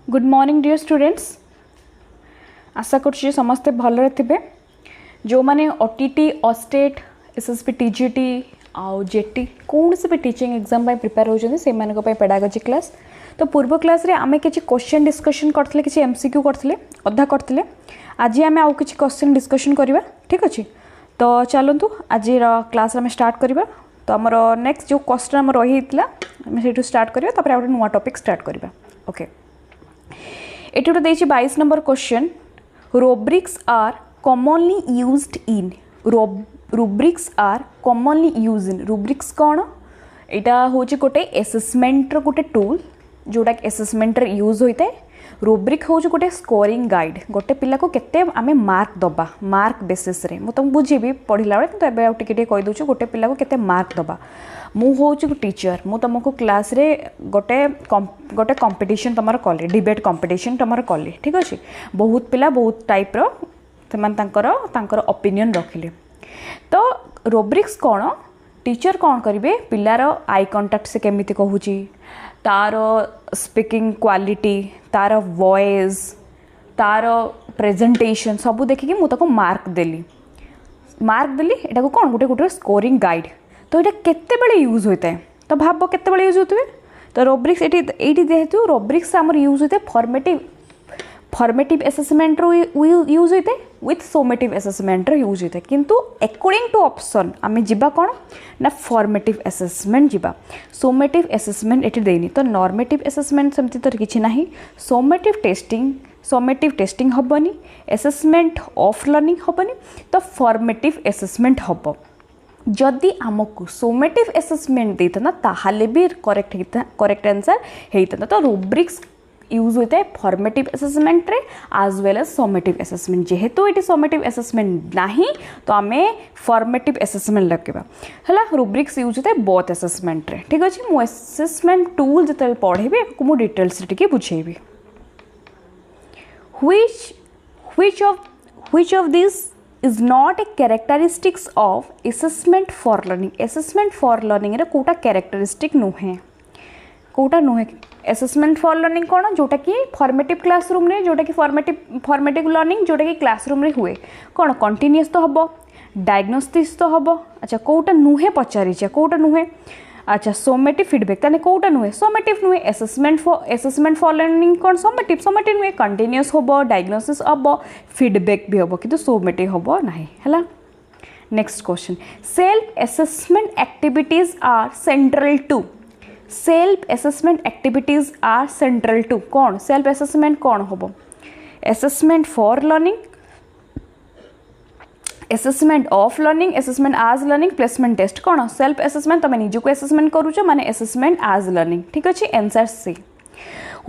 Good morning dear students. आशा कर समस्ते भल थे। जो मैंने ओटीटी ऑस्टेट एसएसपी टीजीटी आउ जेटी कौन से भी टीचिंग एग्जाम प्रिपेयर होती से पेडागोजी क्लास। तो पूर्व क्लास रे आमे किसी क्वेश्चन डिस्कशन करथिले, किसी एमसीक्यू करथिले, अधा करथिले। आज आमे आउ किसी क्वेश्चन डिस्कशन करबा, ठीक अछि। तो चलतु आज क्लास आमे स्टार्ट करबा। तो आमर नेक्स्ट जो क्वेश्चन आम रही आम से स्टार्ट करबा, तापर आउट नुआ टॉपिक स्टार्ट करबा। ओके, एटी गोटे देछि 22 number question. Rubrics are commonly used in. Rubrics are commonly use in. Rubrics कौन? एटा होछि गोटे असेसमेंट रो गोटे टूल जोटा असेसमेंट रे यूज होता है। रुब्रिक हूँ गोटे स्कोरिंग गाइड। गोटे पिला को केते आमे मार्क दबा, मार्क बेसिस रे मु तुम बुझेबी पढ़िला बेले, तो एबे टिके कहि दउछु गोटे पिला को केते मार्क दबा। मु होछु टीचर, मु तुमको क्लास रे गोटे कंपटीशन तमर कले, डिबेट कंपटीशन तमर कले, ठीक अछि। बहुत पिला बहुत टाइप रो तमन तांकर ओपिनियन रखिले। तो रुब्रिक्स कौन? टीचर कौन करिवे, पिलार आई कांटेक्ट से केमिति कहूची, तार स्पीकिंग क्वालिटी, तार वॉइस, तार प्रेजेंटेशन सब देखिए मुझे मार्क देली एटा को कौन गोटे गोटे स्कोरिंग गाइड। तो ये केते बेले यूज होता है? तो भाव केते बेले यूज होते हैं? तो रुब्रिक्स एटी जेहेतु रुब्रिक्स आमर यूज होते फॉर्मेटिव असेसमेंट रो यूज होते with summative assessment row use होते। किंतु अकॉर्डिंग टू ऑप्शन आमे जिबा कौन ना फॉर्मेटिव असेसमेंट जिबा। सोमेटिव असेसमेंट एटी देनी। तो नॉर्मेटिव असेसमेंट सेमती तो किछि नाही। Summative testing हबनी, assessment of learning हबनी, तो फॉर्मेटिव असेसमेंट हब। जदि आमको सोमेटिव असेसमेंट देता ना ताहाले भी करेक्ट आंसर हेता। तो रुब्रिक्स यूज होता है फॉर्मेटिव असेसमेंट रे as well as summative assessment. जेहेतु ये सोमेटिव असेसमेंट नहीं तो आमे फॉर्मेटिव असेसमेंट लगेबा हला। रुब्रिक्स यूज होता है बोथ असेसमेंट रे, ठीक अछि। मु असेसमेंट टूल जते पढेबी मु डिटेल्स रे टिके बुझेबी। which of these is not a characteristics of assessment for learning। assessment for learning रे कोटा कैरेक्टरिस्टिक नुहे, कोटा नुहे। असेसमेंट फॉर लर्निंग कौन? जोटा कि फॉर्मेटिव क्लासरूम रे, जोटा कि फॉर्मेटिव लर्निंग जोटा कि क्लासरूम रे हुए कौन? कंटिन्यूअस तो हम, डायग्नोस्टिक्स तो हम। अच्छा, कोटा नुहे पचारि, कोटा नुहे? अच्छा, सोमेटिव फीडबैक ताने कोटा नुहे? सोमेटिव नुहे। असेसमेंट फॉर लर्निंग कौन? सोमेटिव नुहे। कंटिन्यूअस हम, डायग्नोसिस हम, फीडबैक भी हम, किंतु सोमेटिव हम नाही हला। Next question. Self assessment activities are central to. Self assessment activities are central to कौन? सेल्फ असेसमेंट कौन हम? Assessment for learning, assessment of learning, assessment as learning, placement test कौन? सेल्फ असेसमेंट तुम निज को असेसमेंट करूछ माने असेसमेंट आज लर्निंग, ठीक अछि। Answer C.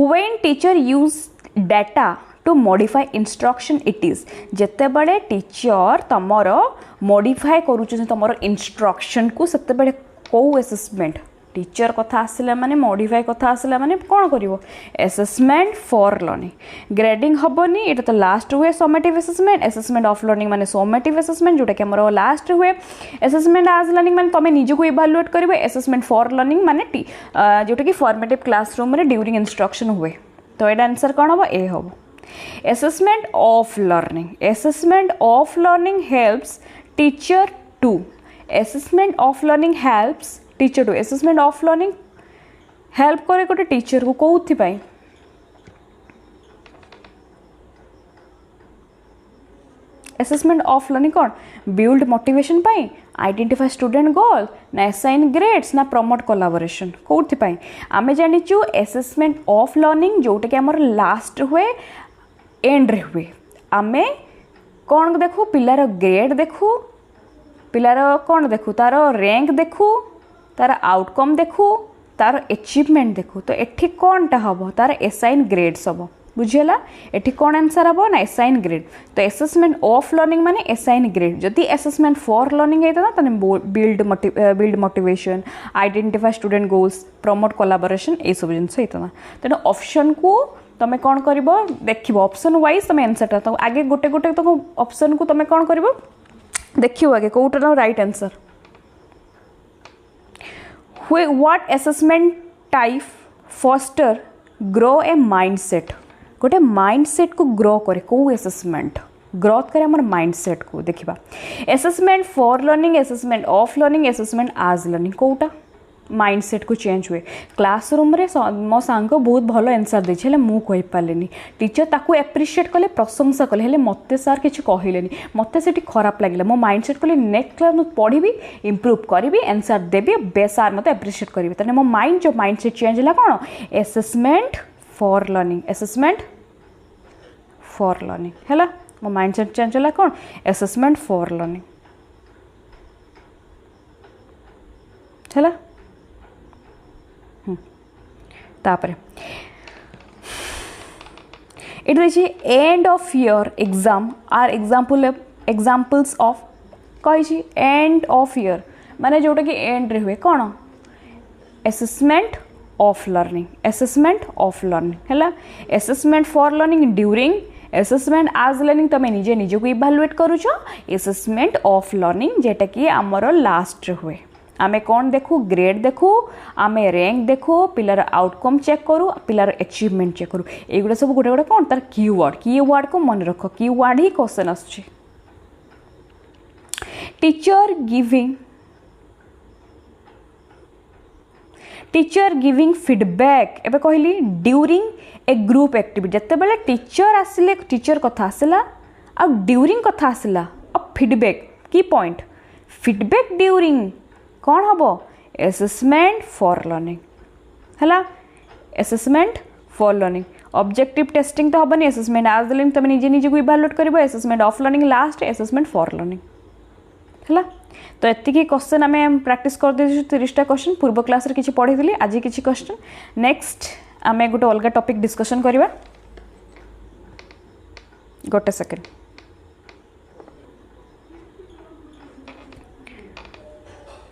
When teacher use data to modify instruction it is. जेते बड़े टीचर तमर मॉडिफाई करूछ तमर इंस्ट्रक्शन को, सेते बड़े को असेसमेंट टीचर कथा आसला माने मॉडिफाई कथा आसला माने कौन करिवो? Assessment for learning. ग्रेडिंग हबनी, एटा तो लास्ट हुए summative assessment. Assessment of learning माने सोमेटिव असेसमेंट जोटा कि हमर लास्ट हुए। असेसमेंट आज लर्निंग माने तमे निज को इवैल्यूएट करिवो। असेसमेंट फॉर लर्निंग माने जोटा कि फॉर्मेटिव क्लासरूम रे ड्यूरिंग इंस्ट्रक्शन हुए। तो एटा आंसर कौन हबो? ए हबो। Assessment of learning, assessment of learning helps teacher to. Assessment of learning helps teacher to. Assessment of learning help करे गोटे टीचर को कौथि पाई? असेसमेंट ऑफ लर्निंग कौन? बिल्ड मोटिवेशन पाई, आइडेंटिफाई स्टूडेंट गोल, ना असाइन ग्रेड्स, ना प्रमोट कोलाबोरेशन, कौथि पाई? आमे जानिचु असेसमेंट ऑफ लर्निंग जोटा कि हमर लास्ट हुए, एंड रे हुए। आमे कौन देखू? पिलार ग्रेड देखू, पिलार कौन देखू? तार रैंक देखू, तार आउटकम देखू, तार अचीवमेंट देखू। तो एठी कौनटा हम? तार असाइन ग्रेड्स हम, बुझीला। एठी कौन आंसर हम ना? Assign grade. तो असेसमेंट ऑफ लर्निंग माने असाइन ग्रेड। जदि असेसमेंट फॉर लर्निंग होता ताने build motivation, identify student goals, promote collaboration, ये सब जिनस होता। तेणु ऑप्शन को तुम कौन कर देख, ऑप्शन वाइज तुम आंसर तो आगे गोटे गोटे तो ऑप्शन को तुम कौन कर देखिए आगे कौटा right answer. What assessment type foster grow a mindset? गोटे माइंडसेट को ग्रो करे को एसेसमेंट ग्रोथ करे आम माइंडसेट को देखा assessment for learning assessment of learning assessment as learning कौटा माइंडसेट को चेंज हुए क्लासरूम रे मो सांग बहुत भल आंसर देछे मु कहि पालेनी टीचर ताकू एप्रिशिएट कले प्रशंसा कले हेले मते सर किछि कहिलेनी मते सेठी खराब लागला मो माइंडसेट कले नेक्स्ट क्लास मु पढिबी इंप्रूव करिवि आंसर देबी बे सर मते एप्रिशिएट करिवि तने मो माइंड जो माइंडसेट चेंज हला कोन assessment for learning assessment for learning हला मो माइंडसेट चेंज हला कोन असेसमेंट फॉर लर्निंग हला तापर it is end of year exam are examples of कही एंड ऑफ ईयर माने जोटा कि एंड रे हुए कौन असेसमेंट ऑफ लर्निंग है assessment for learning during assessment as learning तुम निजे निजे को इवालुएट करुच असेसमेंट ऑफ लर्निंग जेटा कि आमर लास्ट हुए आमे कौन देखू ग्रेड देखू आमे रैंक देखू पिलार आउटकम चेक करूँ पिलार अचीवमेंट चेक करूँ एगुड़ा सब गोटे गोटे कौन तार कीवर्ड को मन रख कीवर्ड ही क्वेश्चन आसुची टीचर गिविंग फीडबैक एबे कहली ड्यूरिंग ए ग्रुप एक्टिविटी जते बेले टीचर आसिले टीचर कथा आसिला आ ड्यूरिंग कथा आसिला आ फीडबैक की पॉइंट फीडबैक ड्यूरिंग कौन हम असेसमेंट फॉर लर्निंग है assessment for learning objective testing तो हेनी असेसमेंट आज लर्निंग तुम निजे निजे को इवालुएट कर assessment of learning last assessment for learning है तो एतिकी क्वेश्चन आम प्रैक्टिस कर दे 30टा क्वेश्चन पूर्व क्लास रे किछि पढ़ी आज किछि क्वेश्चन नेक्स्ट आम गोटे अलग टॉपिक डिस्कशन करवा गोटे सेकेंड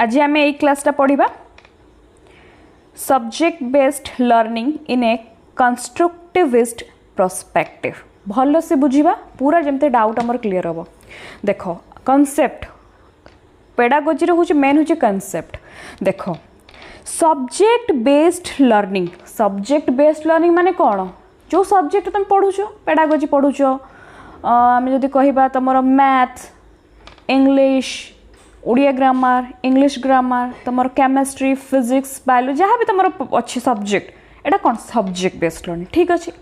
आज आम यही क्लासटा पढ़ा सब्जेक्ट बेस्ड लर्निंग इन ए कंस्ट्रक्टिविस्ट पर्सपेक्टिव भल से बुझा पूरा जमते डाउट आमर क्लीयर हम देख कॉन्सेप्ट पेडागोजी हूँ मेन हूँ कॉन्सेप्ट देख सब्जेक्ट बेस्ड लर्निंग माने कौन जो सब्जेक्ट तुम पढ़ुच पेडागोजी पढ़ुच आम जदि कहबा तुम math English Odia grammar English grammar तुम केमिस्ट्री फिजिक्स बायोलॉजी जहाँ भी तुम अच्छी सब्जेक्ट एटा कौन सब्जेक्ट बेस्ड लर्निंग ठीक अच्छे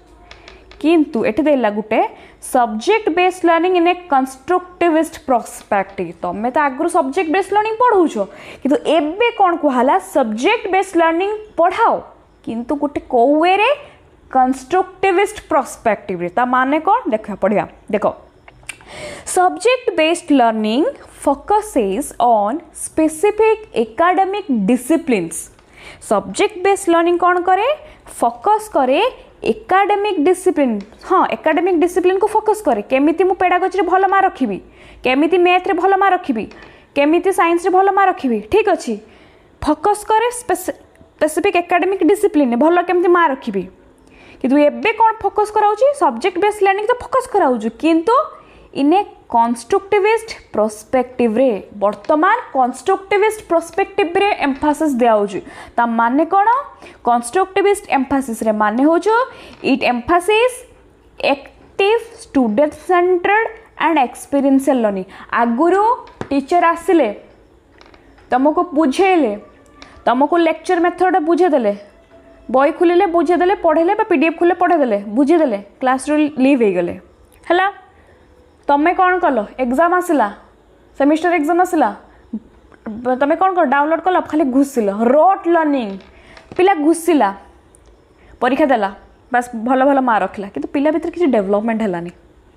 किंतु एटे देला गुटे सब्जेक्ट बेस्ड लर्निंग इन ए कंस्ट्रक्टिविस्ट पर्सपेक्टिव तुम तो आगु सब्जेक्ट बेस्ड लर्निंग पढ़ुच किंतु एबे कौन कहला सब्जेक्ट बेस्ड लर्निंग पढ़ाओ किंतु गोटे कौ वे रे कंस्ट्रक्टिविस्ट पर्सपेक्टिव रे ता माने कौन देख पढ़िया देखो subject based learning focuses on specific academic disciplines subject based learning कौन करे फोकस करे एकाडेमिक डिसिप्लिन हाँ एकाडेमिक डिसिप्लिन को फोकस करे केमिति मु पेडागोजी रे भल मार्क रखिबी केमिति मैथ रे भल मार्क रखिबी केमिति साइंस रे भल मार्क रखिबी ठीक अछि फोकस करे स्पेसिफिक एकाडेमिक डिसिप्लिन रे भल केमिति मार्क रखिबी किंतु एबे कौन फोकस कराउची सब्जेक्ट बेस्ड लर्निंग तो फोकस कराउची किंतु इन ए कंस्ट्रक्टिविस्ट पर्सपेक्टिव रे वर्तमान कंस्ट्रक्टिविस्ट पर्सपेक्टिव रे एम्फासिस दियाउची ता माने कोन कंस्ट्रक्टिविस्ट एम्फासिस रे माने होजो it emphasis active student centred and experiential learning आगुरो टीचर आसिले तुमको बुझेले तुमको लेक्चर मेथड बुझेदेले बई खुलिले बुझेदेले पढ़ेले पीडीएफ खुले पढ़ेदेले बुझेदेले क्लास रू लीव हो गले है तुम्हें कौन कल एग्जाम आसला सेमिस्टर एग्जाम आसला तुम्हें कौन कर डाउनलोड कल खाली घुसिल रोट लर्निंग पिला घुसिला परीक्षा देला बस भल भल मार्क रखला कि पिला भीतर किसी डेवलपमेंट है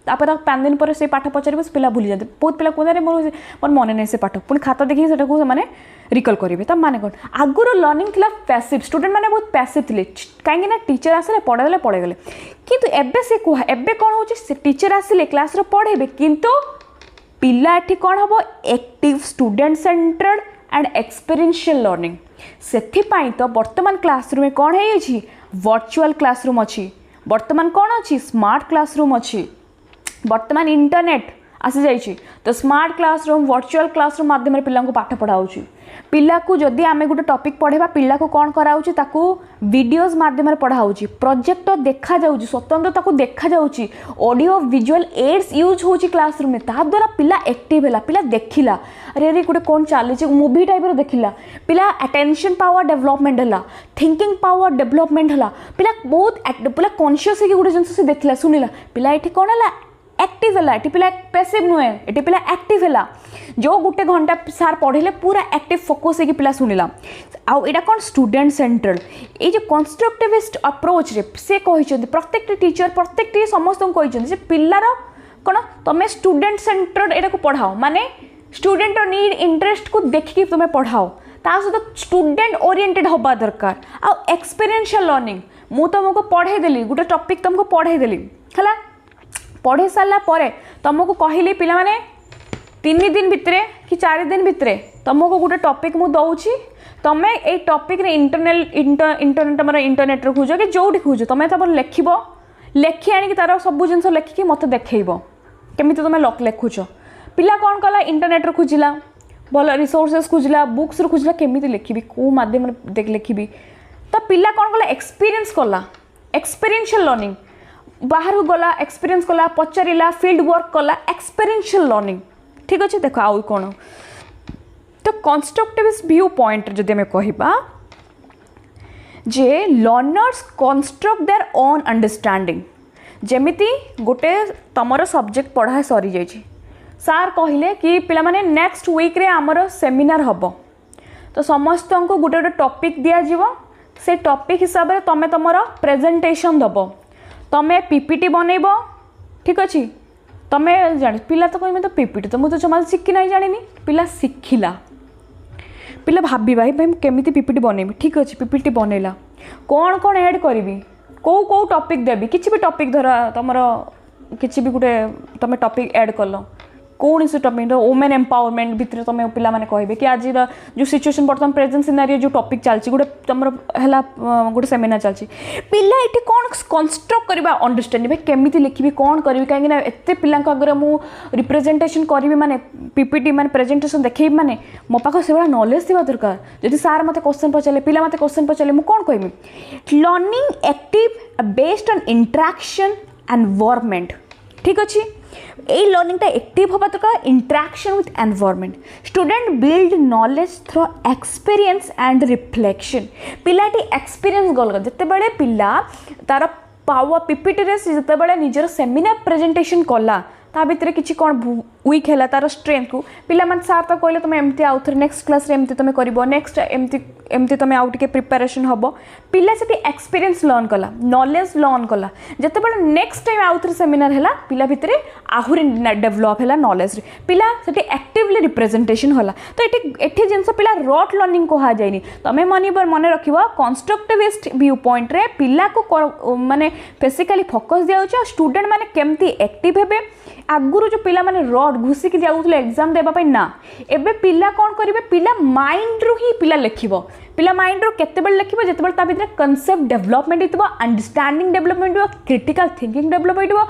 तापर 5 दिन पर से पाठ पचार पिला भूली जाते बहुत पिला कहते मोर मन नहीं से पाठ पुणी खाता देखिए से मैंने रिकल करेंगे तब माने कौन आगुर लर्निंग थिला पैसिव स्टूडेंट मैंने बहुत पैसिव थे कहीं टीचर आसले पढ़ेदेले पढ़ेगले किंतु एबे से कह एबे कौन हो टीचर आसिले क्लास रे पढ़ेबे किंतु पिला एठी कौन हम active student centred and experiential learning से तो वर्तमान क्लासरूम में कौन है वर्चुअल क्लासरूम अच्छी वर्तमान कौन अच्छी स्मार्ट क्लासरूम अच्छी वर्तमान इंटरनेट आसी जाइए। तो स्मार्ट क्लासरूम वर्चुअल क्लासरूम माध्यम पिला पाठ पढ़ाऊँ। पिला को जदि आम गोटे टॉपिक पढ़ेबा पिला को कौन कराऊँ ताकू वीडियोज माध्यम पढ़ाऊँ। प्रोजेक्टर देखा जाऊँ स्वतंत्र ताकू देखा जाऊँ। ऑडियो विजुअल एड्स यूज हो क्लासरूम में द्वारा पिला एक्टिव है पिला देखिला अरे अरे गोटे कौन चली मूवी टाइप देखिला पिला अटेंशन पावर डेवलपमेंट है थिंकिंग पावर डेवलपमेंट है पिला बहुत पिला कॉन्शियस है गोटे जिन देखला शुणिला पिला ये कौन है एक्टिव है ये पिला पैसिव नुहे ये पिला एक्टिव है जो गोटे घंटा सार पढ़े पूरा एक्टिव फोकस है पिला शुणिला आउ एटा कौन स्टूडेंट सेंट्रल ये जो कंस्ट्रक्टिविस्ट अप्रोच रे से कही प्रत्येक टीचर प्रत्येक समस्त कही पिलार कौन तुम्हें स्टूडेंट सेंट्रल यहाँ को पढ़ाओ माने स्टूडेंट नीड इंटरेस्ट को देखिए तुम्हें पढ़ाओ ता सहित स्टूडेंट ओरिएंटेड हवा दरकार आ एक्सपीरियंशियल लर्निंग मु तुमको पढ़े देली गोटे टॉपिक तुमको पढ़े देली है पढ़े सारा पर तुमको कहली पिला माने 3 दिन भितर कि 4 दिन भितर तुमको गोटे टॉपिक मु दौची तुम्हें ये टॉपिक रे इंटरनेट रे खोज कि जोटी खोज तुम्हें तब लिख लेखि आनिक तार सब जिन लेखिकी मत देखब केमी तुम लेखुच पिला कौन कला इंटरनेट रे खोजिला भल रिसोर्सेस खोजिला बुक्स रे खोजिला केमी लिखी कौ माध्यम लिखी तो पिला कौन कला एक्सपीरियंस कला एक्सपीरियंशियल लर्निंग बाहर को गला एक्सपीरियंस कला पचारा फील्ड वर्क कला एक्सपीरियंशियल लर्निंग ठीक अच्छे देख आउ कौन तो कंस्ट्रक्टिविस्ट व्यू पॉइंट जदि आम कहबा जे learners construct their own understanding जेमिति गोटे तमर सब्जेक्ट पढ़ा सरी जाइए सार कहले कि पिला माने नेक्स्ट वीक रे आमर सेमिनार हबो तो समस्त को गोटे गोटे टॉपिक दिया जीवो से टॉपिक हिसाब से तमे तमर प्रेजेंटेशन दबो तमे पीपीटी बनइबो ठीक अच्छे तमें जान पिला तो कह तो पीपीटी तो मुझे जमा शिखी ना जानी पिला शिखिला पिला भाभी भाई भाई केमी पीपीटी बनइबी ठीक अच्छे पीपीटी बनइला कौन कौन ऐड करी कौ कौ टॉपिक देवी किसी भी टॉपिक धर तुम किसी भी गोटे तुम टॉपिक ऐड कल कौन से टॉपिक वुमेन एम्पावरमेंट भितर तुम पिला माने कहबे कि आज जो सिचुएशन बर्तमान प्रेजेंट सिनारियो जो टॉपिक चलती गोटे तुम है गोटे सेमिनार चलती पिला ये कौन कंस्ट्रक्ट करवा अंडरस्टैंडिंग भाई केमी लिखी कौन करी कहीं एत पिला आगे मु रिप्रेजेंटेशन करी माने पीपीटी माने प्रेजेंटेशन देखी माने मो पाख से नॉलेज थी दरकार जब सार मत क्वेश्चन पचारे पिला मत क्वेश्चन पचारे मुझे कौन कहमी learning active based on interaction environment ठीक अच्छे ये लर्निंग एक्टिव हवा दरकार interaction with environment student build knowledge through experience and reflection पिलाटी एक्सपीरियंस गल जिते बड़े पिला तार पावर पीपीटी रे जिते बड़े निजर सेमिनार प्रेजेंटेशन कला ता भितर किसी कौन वीक है तार स्ट्रेंथ को पिला मन सार तो कहले तुम एमती आउ थे नेक्स्ट क्लास एमती तुम कर नेक्स्ट एमती एमती तुम आउ टे प्रिपेरेसन हम पिला से एक्सपीरियंस लर्न कला नॉलेज लर्न कला जिते बड़े नेक्स्ट टाइम आउ थे सेमिनार है पिला भितर आहरी डेभलप है नॉलेज पिला से एक्टिवली रिप्रेजेंटेशन होला तो ये जिनस पिला रट लर्निंग कह जाए तुम मन रख कंस्ट्रक्टिविस्ट व्यू पॉइंट रे पिला को माने बेसिकली फोकस दिया स्टूडेंट माने केमती एक्टिव हेबे आगुरु जो पिला माने रट घुसिक जाऊले एग्जाम देवाई ना एबे पिला कौन करेंगे पिला माइंड रु ही पिला लिखिबो पिला माइंड रो केते बेल लिखिबो जेते बेल ता भितर कांसेप्ट डेवलपमेंट हितबो अंडरस्टैंडिंग डेवलपमेंट हितबो क्रिटिकल थिंकिंग डेवलपमेंट हितबो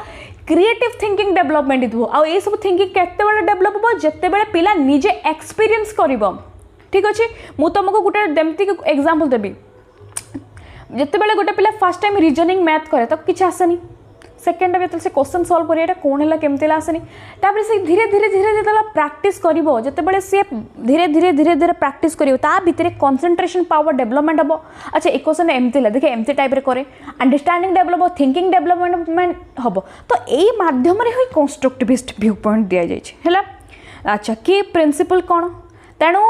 क्रिएटिव थिंकिंग डेवलपमेंट हितबो आ ए सब थिंकिंग केते बेल डेवलप हो जेते बेल पिला निजे एक्सपीरियंस करिवो ठीक अछि मु तुमको गोटे देमती एग्जांपल देबी जेते बेल गोटे पिला फर्स्ट टाइम रीजनिंग मैथ करे तो किछ आसनी सेकेंड टाइम जो क्वेश्चन सॉल्व करिया कौन है केमती आसनी तापर से धीरे धीरे धीरे जो प्रैक्टिस करिवो जेतेबेले से धीरे धीरे धीरे धीरे प्रैक्टिस करिवो ता भितर कंसंट्रेशन पावर डेवलपमेंट हम अच्छा एक क्वेश्चन एमती देखे एमती टाइप रे करे अंडरस्टैंडिंग डेवलप थिंकिंग डेवलपमेंट हम तो यही मध्यम ही कंस्ट्रक्टिविस्ट व्यू पॉइंट दि जाए अच्छा कि प्रिंसिपल कौन तेणु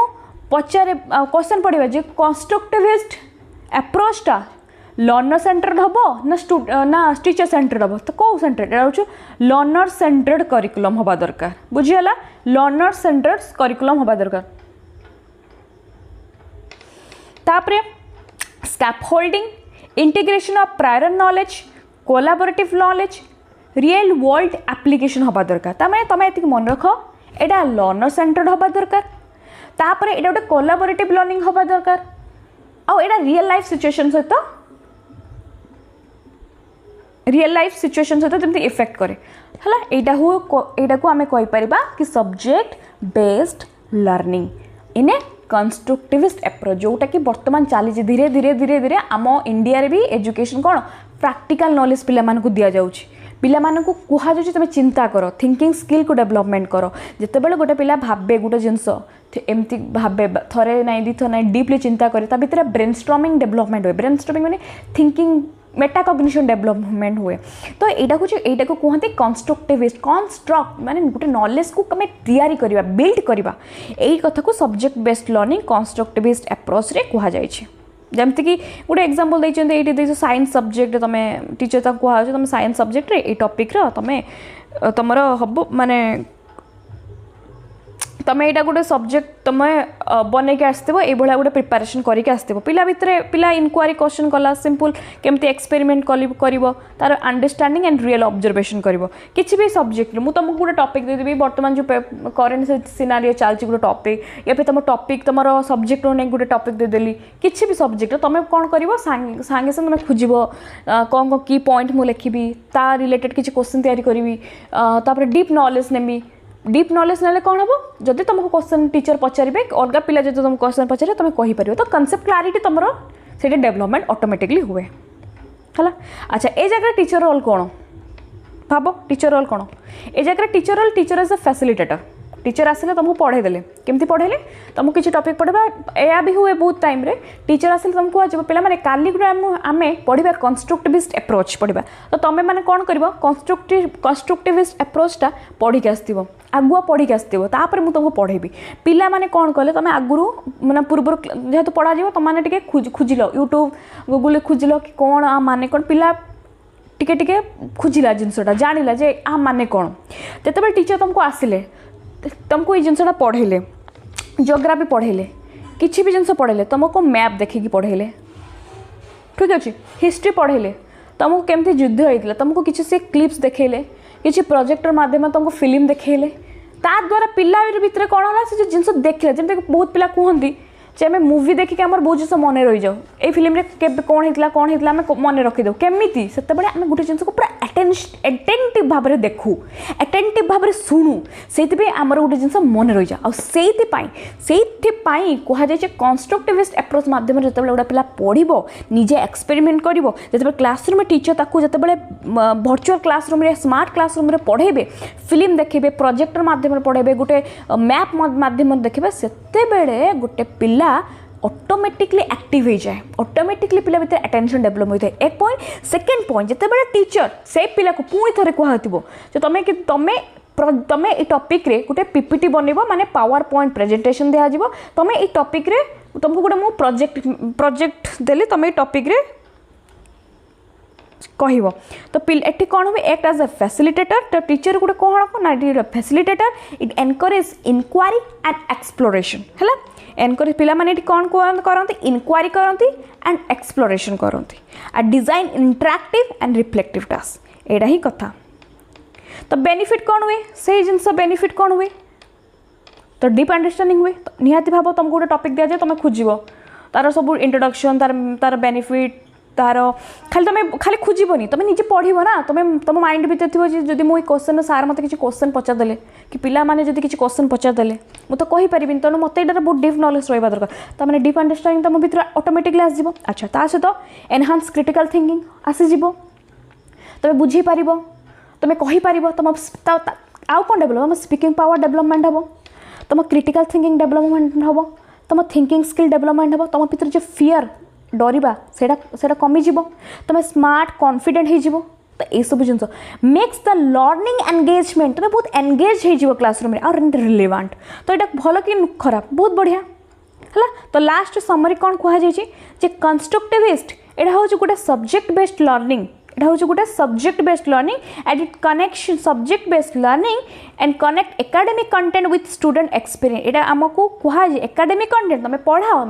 पचारे क्वेश्चन पढ़ा जे कंस्ट्रक्टिविस्ट अप्रोचटा लर्नर सेंटर्ड हम ना टीचर सेंटर्ड हम तो कौ सेंटर्ड ये लर्नर सेंटर्ड करिकुलम हवा दरकार बुझीगला लर्नर सेंटर्ड करिकुलम हवा दरकार तापरे scaffolding integration of prior knowledge collaborative knowledge real world application हवा दरकार तमें तुम ये मन रख एटा लर्नर सेंटर्ड हवा दरकार तापरे एटा गोटे कोलैबोरेटिव लर्निंग हवा दरकार आ एटा रियल लाइफ सिचुएशन सहित रियल लाइफ सिचुएशन सहित जमी इफेक्ट करे है यहाँ को आम कहीपर कि सब्जेक्ट बेस्ड लर्निंग इन ए कंस्ट्रक्टिविस्ट एप्रोच जोटा कि बर्तमान चली धीरे धीरे धीरे धीरे आम इंडिया रे भी एजुकेशन कौन प्रैक्टिकल नॉलेज पिला मानकु दिया जाउछि पिला मानकु कुहा जाउछि तुम चिंता कर थिंकिंग स्किल को डेवलपमेंट कर जितेबाला गोटे पिला भाबे गोटे जिनस एमती भाबे थरे नाई दी थर नाई डीपली चिंता करे ता भितर ब्रेनस्टॉर्मिंग डेवलपमेंट हुए ब्रेनस्टॉर्मिंग माने थिंकिंग मेटाकग्निशन डेवलपमेंट हुए तो यहाँ को कहते कंस्ट्रक्टिविस्ट कंस्ट्रक्ट माने गोटे नॉलेज को आम तैयारी करवा बिल्ड करवा यही कथा को subject based learning constructivist approach रे कहा जाए जमती कि गोटे एग्जांपल देते साइंस सब्जेक्ट तुम टीचर तक कह तुम साइंस सब्जेक्ट रे टॉपिक तुम तुम हम माने तुम यहाँ गोटे सब्जेक्ट तुम बन के आसो ये गोटे प्रिपेरेसन करके आसो पिला भितर पिला इनक्वारी क्वेश्चन कला सिंपल केमती एक्सपेरिमेंट कर तार अंडरस्टैंडिंग एंड रियल ऑब्जर्वेशन कर किसी भी सब्जेक्ट मुझे तुमको गोटे टॉपिक देदेवी बर्तमान जो करेन्ट सिनारियो चलती गोटे टॉपिक या फिर तुम टॉपिक तुम सब्जेक्ट नहीं गोटे टॉपिक देदेली किसी भी सब्जेक्ट तुम कौन कर सागे सागे तुम खोज कौन कौन की पॉइंट मुझे लिखी ता रिलेटेड किसी क्वेश्चन तैयारी करी deep knowledge Nemi deep knowledge ना कौन हम जब तुमको क्वेश्चन टीचर पचारे अलग पिला जो तुम क्वेश्चन पचारे तुम कहीपर तो कनसेप्ट क्लारिटी तुम से डेवलपमेंट ऑटोमेटिकली हुए है। अच्छा ये जगह टीचर रोल कौन भाव टीचर रोल कौन ये जगह teacher role teacher is a facilitator teacher आसिले तुमको पढ़ेदेले केमती पढ़ेले तुमको किसी टॉपिक पढ़ा या भी हुए बहुत टाइम रे टीचर आसिले तुमको आज पे मैंने काली आम पढ़ा कंस्ट्रक्टिविस्ट एप्रोच पढ़ा तो तुम मैंने कौन कर कंस्ट्रक्टिविस्ट एप्रोचटा पढ़ी के आसो आगुआ पढ़ी के आसो तापर मुझे तुमको पढ़ेबी पिला माने कौन कले तुम आगुरी मैंने पूर्व जेहेतु पढ़ा तुमने खोजिल यूट्यूब गूगल खोजिल कि कौन आ माने कौन पिला टिके टिके खोजिला जिनसटा जानिला जे आ माने कौन जितेबाला टीचर तुमको आसिले तुमको ये जिनसा पढ़ेले जियोग्राफी पढ़ेले किसी भी जिनस पढ़ेले तुमको मैप देखिकी पढ़ेले ठीक अच्छे हिस्ट्री पढ़ेले तुमको केमती युद्ध होता तुमको किसी से क्लिप्स देखेले किसी प्रोजेक्टर माध्यम तुमको फिल्म देखेले ता द्वारा पिला भितर कौन है से जिनस देखले जमी बहुत पिला कहती जे आम मुवी देखिक आम बहुत जिन मन रही जाऊ ये फिल्म रे कौन होता आम मन रखीदे केमी से आम गोटे जिन को पूरा एटेंटिव भाव में देखू एटेंटिव भाव में शुणु से आमर गोटे जिन मन रही जाए से कहुए कंस्ट्रक्टिविस्ट एप्रोच मध्यम जो गोटे पिला पढ़ो निजे एक्सपेरिमेंट कर जो क्लासरूम टीचर ताकू जो वर्चुअल क्लासरूम रे स्मार्ट क्लासरूम रे पढ़ेबे फिल्म देखिए प्रोजेक्टर मध्यम पढ़ेबे गोटे मैप मध्यम देखिए से गोटे पिला ऑटोमेटिकली एक्टिव हो जाए ऑटोमेटिकली पिला भीतर अटेंशन डेवलप होता है एक पॉइंट सेकेंड पॉइंट जिते बड़ा टीचर से पिला को पुणी थे कहथिबो जो तुम ये टॉपिक रे गोटे पीपीटी बनइबो माने पावर पॉइंट प्रेजेंटेशन दिया जिवो तुम ये टॉपिक रे तुमको गोटे मु प्रोजेक्ट देली तुम ये टॉपिक रे कह तो एटी कौन हुए एक्ट एज अ फैसिलिटेटर तो टीचर गोटे कौन ना facilitator it encourage inquiry and exploration है एनकरेज पिला माने कौन करती इनक्वारी करती एंड एक्सप्लोरेशन करती आ design interactive and reflective task एटा ही कथा तो बेनिफिट कौन हुए से जिनस बेनिफिट कौन हुए तो डीप अंडरस्टैंडिंग हुए तो निहाती भाव तुमको गोटे टॉपिक दिया जाए तुम खोज तार सब इंट्रोडक्शन तार बेनिफिट तार खाली तुम खाली खोजबनी तुम निजे पढ़ ना तुम माइंड भीतर थी जब मुझे क्वेश्चन सार मत किसी क्वेश्चन पचारदे कि पिला माने जब किसी क्वेश्चन पचारदे मुझे कहींपारि तेणु मत यहाँ बहुत डीप नॉलेज रहा दरकार तमें डीप अंडरस्टैंडिंग तुम भीतर ऑटोमेटिकली आसो अच्छा ता सहित एनहांस क्रिटिकल थिंकिंग आसीज तुम बुझीपार तुम कहींपार तुम आउ कौन डेभलप तुम स्पीकिंग पावर डेवलपमेंट हम तुम क्रिटिकल थिंकिंग डेवलपमेंट हम तुम थिंकिंग स्किल डेवलपमेंट हम तुम भीतर जो फियर डरवा से कमिज तुम स्मार्ट कॉन्फिडेंट हो तो ये सब जिन मेक्स द लर्निंग एंगेजमेंट तुम बहुत एंगेज हो क्लासरूम में और रिलेवेंट तो यहाँ भल कि खराब बहुत बढ़िया है तो लास्ट समरी कौन कहुए कंस्ट्रक्टिविस्ट यहाँ हूँ गोटे सब्जेक्ट बेस्ड लर्निंग यहाँ हूँ गोटे subject based learning and it connection subject based learning and connect academic content with student experience यहाँ आमको कहुए एकेडमिक कंटेंट तुम पढ़ाओ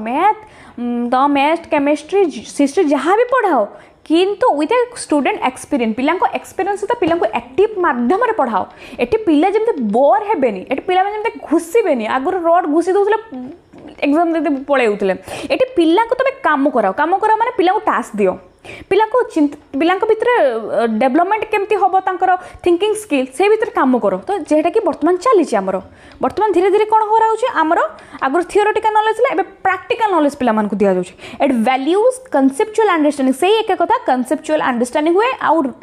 मैथ केमिस्ट्री हिस्ट्री जहाँ भी पढ़ाओ किंतु विथ ए स्टूडेंट एक्सपीरियंस पिला एक्सपीरियंस सहित पिला एक्टिव मध्यम पढ़ाओ ये पिला जमी बोर हेबेनी ये पिला जमी घुसबेनी आगुरी रोड घुसी दूसरे एग्जाम दे पलैले ये पिला तुम काम कराओ माने पिला टास्क दियो पिला को पिला भितर डेवलपमेंट केमती हम तर थिंकिंग स्किल से भितर काम कर तो जेटा कि बर्तमान चली आमर बर्तमान धीरे धीरे कौन हो रहा है आमर आगर थियोरेटिकल नॉलेज है प्रैक्टिकल नॉलेज पिला मानकु दिया जाउछि एट वैल्यूज कंसेप्चुअल अंडरस्टैंडिंग से एक कथा कंसेप्चुअल अंडरस्टैंडिंग हुए आउट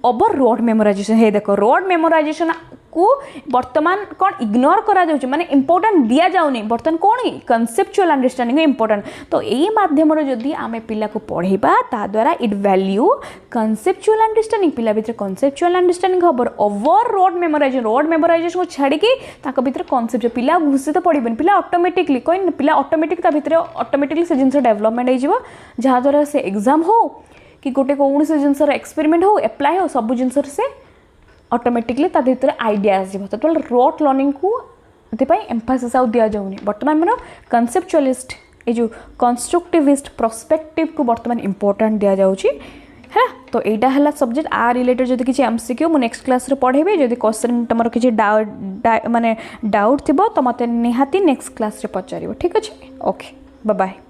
ओवर रोड मेमोराइजेशन हे देखो रोड मेमोराइजेशन को वर्तमान कौन इग्नोर करा जाउछि माने इंपोर्टेंट दिया जाउनी वर्तमान कौन कंसेप्चुअल अंडरस्टैंडिंग इंपोर्टेंट तो यही माध्यम जदि आमे पिला को पढ़ेबा ता द्वारा इट वैल्यू कंसेप्चुअल अंडरस्टैंडिंग पिला भीतर कंसेप्चुअल अंडरस्टैंडिंग खबर ओवर रोड मेमोराइजेशन को छाड़ी की ताको भीतर कॉन्सेप्ट पिला घुसी तो पड़बन पिला ऑटोमेटिकली कोई पिला ऑटोमेटिक ता भीतर ऑटोमेटिकली से जिंस डेवलपमेंट हो जिवो जहा द्वारा से एग्जाम हो कि गोटे कौन से जिनस एक्सपेरिमेंट हो एप्लाय हो सब जिनस से ऑटोमेटिकली ता भीतर आइडिया आसो तो रोट लर्निंग को एम्फासिस आउ दि जाऊनी बर्तमान मोर कनसेप्चुअलिस्ट ये जो कंस्ट्रक्टिविस्ट प्रोस्पेक्टिव को बर्तमान इंपोर्टेंट दि जाऊँगी है तो यहाँ है सब्जेक्ट आ रिलेटेड जब किसी एमसीक्यू मु नेक्स्ट क्लास रे पढ़ेबी जब क्वेश्चन तुम किसी माने डाउट थी तो मत निहाती नेक्स्ट क्लास रे पचार ठीक अच्छे ओके बाय बाय।